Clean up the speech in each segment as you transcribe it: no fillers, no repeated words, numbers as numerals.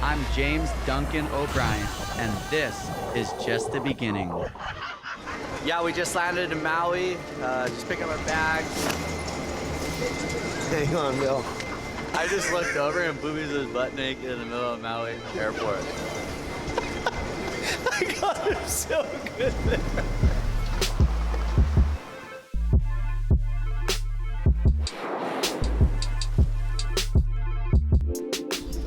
I'm James Duncan O'Brien, and this is just the beginning. Yeah, we just landed in Maui, just picking up our bags. Hang on, Bill. I just looked over and Poopies was butt naked in the middle of Maui airport. I got him so good there.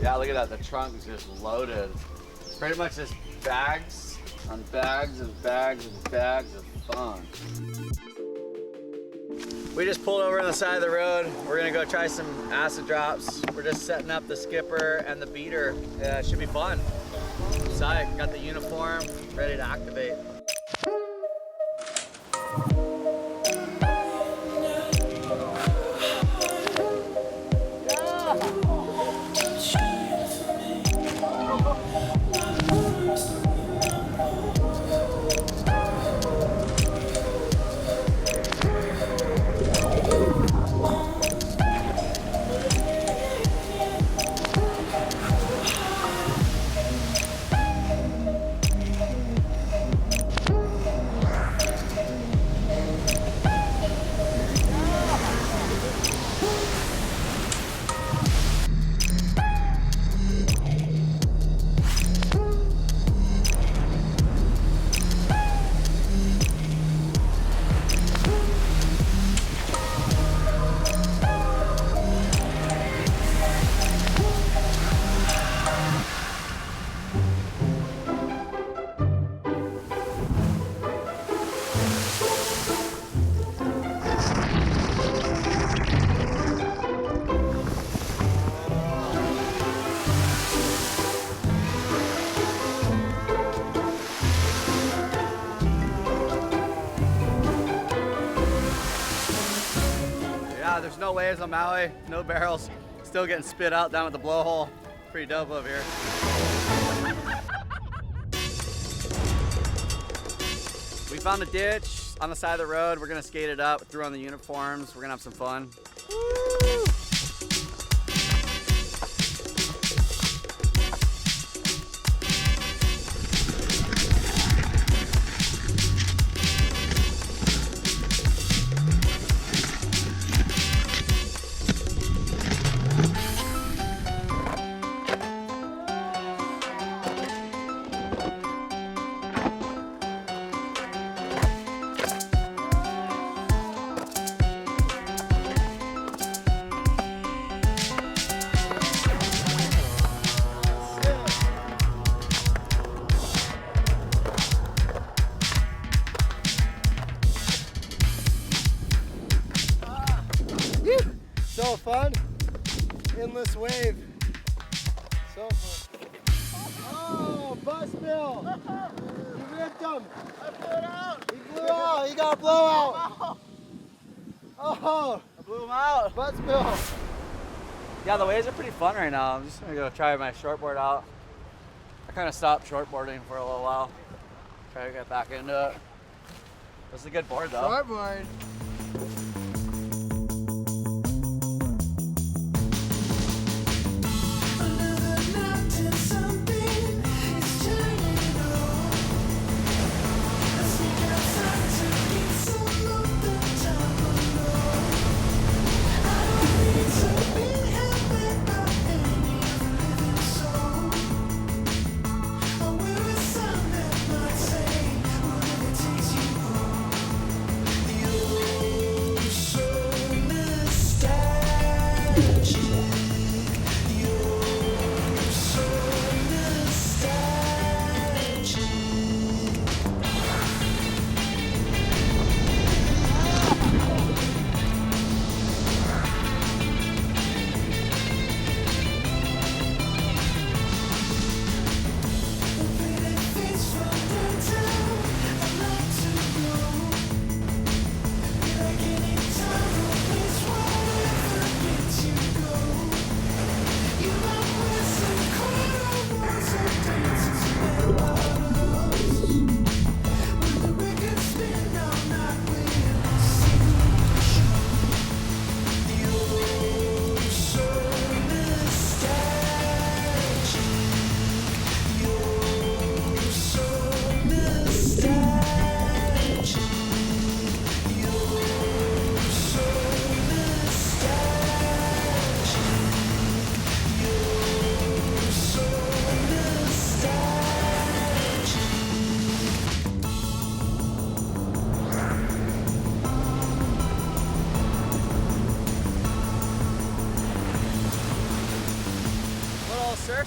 Yeah, look at that, the trunk is just loaded. It's pretty much just bags on bags and bags and bags of fun. We just pulled over on the side of the road. We're gonna go try some acid drops. We're just setting up the skipper and the beater. Yeah, it should be fun. Psych, got the uniform, ready to activate. There's no waves on Maui, no barrels. Still getting spit out down at the blowhole. Pretty dope over here. We found a ditch on the side of the road. We're gonna skate it up, throw on the uniforms. We're gonna have some fun. Woo! So fun. Endless wave. So fun. Oh, bus Bill. You ripped him. I blew it out. He blew out. He got a blowout. Oh, I blew him out. bus Bill. Yeah, the waves are pretty fun right now. I'm just gonna go try my shortboard out. I kind of stopped shortboarding for a little while. Try to get back into it. This is a good board though. Shortboard.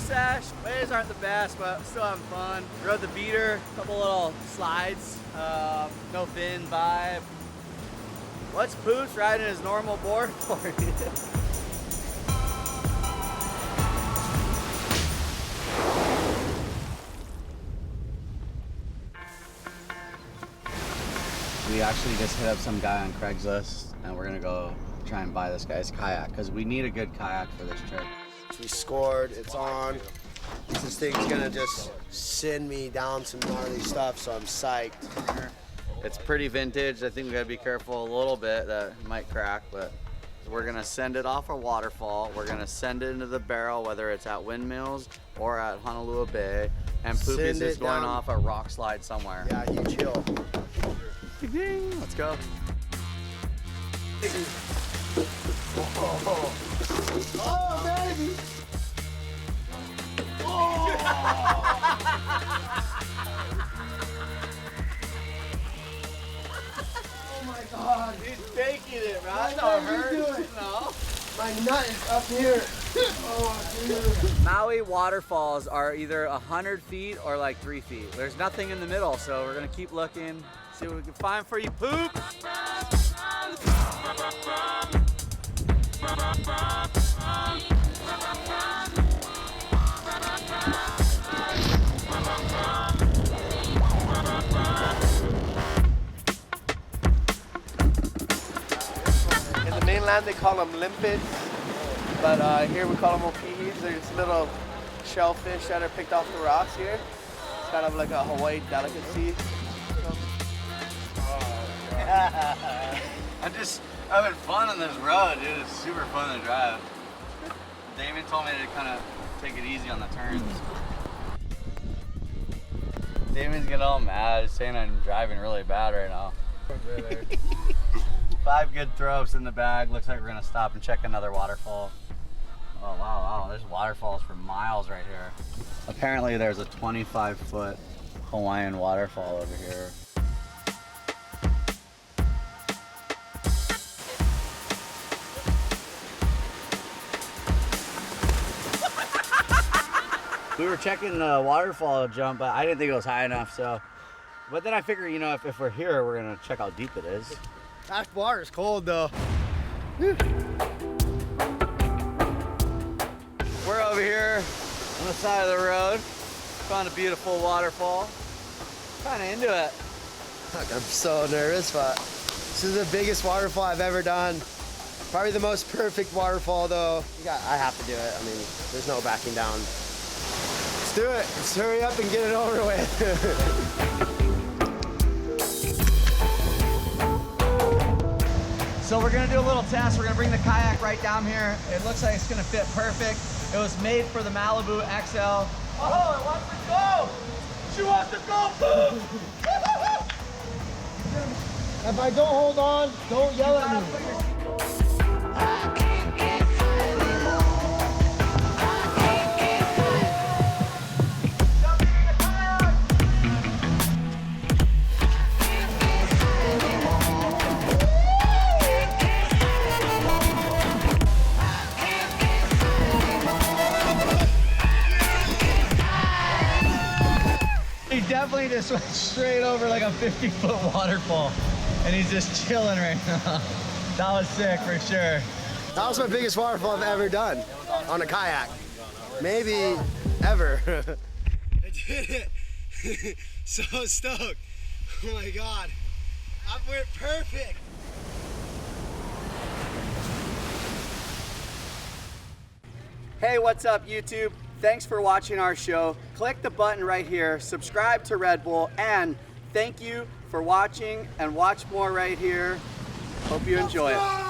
sesh. Waves aren't the best, but still having fun. Rode the beater, couple little slides, no fin vibe. What's Poops riding his normal board for? We actually just hit up some guy on Craigslist and we're gonna go try and buy this guy's kayak because we need a good kayak for this trip. We scored, it's on. This thing's gonna just send me down some gnarly stuff, so I'm psyched. It's pretty vintage. I think we gotta be careful a little bit that it might crack, but we're gonna send it off a waterfall. We're gonna send it into the barrel, whether it's at Windmills or at Honolulu Bay. And Poopies is going off a rock slide somewhere. Yeah, you chill. Let's go. Oh, baby! Oh my God! He's faking it, man. That's not how you hurt. do it. No. My nut is up here. Oh, dude. Maui waterfalls are either 100 feet or like 3 feet. There's nothing in the middle, so we're gonna keep looking, see what we can find for you, Poop. In the mainland, they call them limpets, but here we call them Poopies. They're just little shellfish that are picked off the rocks here. It's kind of like a Hawaii delicacy. I'm just having fun on this road, dude. It's super fun to drive. Damon told me to kind of take it easy on the turns. Damon's getting all mad, he's saying I'm driving really bad right now. 5 good throw-ups in the bag. Looks like we're gonna stop and check another waterfall. Oh wow, there's waterfalls for miles right here. Apparently there's a 25-foot Hawaiian waterfall over here. We were checking the waterfall jump, but I didn't think it was high enough, so. But then I figured, you know, if we're here, we're gonna check how deep it is. That water's cold though. We're over here on the side of the road. Found a beautiful waterfall. Kinda into it. I'm so nervous, but this is the biggest waterfall I've ever done. Probably the most perfect waterfall though. I have to do it. I mean, there's no backing down. Let's do it. Let's hurry up and get it over with. So we're gonna do a little test. We're gonna bring the kayak right down here. It looks like it's gonna fit perfect. It was made for the Malibu XL. Oh, it wants to go! She wants to go! If I don't hold on, don't yell at me. He definitely just went straight over like a 50-foot waterfall, and he's just chilling right now. That was sick for sure. That was my biggest waterfall I've ever done on a kayak. Maybe ever. I did it. So stoked. Oh my God. I went perfect. Hey, what's up, YouTube? Thanks for watching our show. Click the button right here, subscribe to Red Bull, and thank you for watching, and watch more right here. Hope you enjoy it.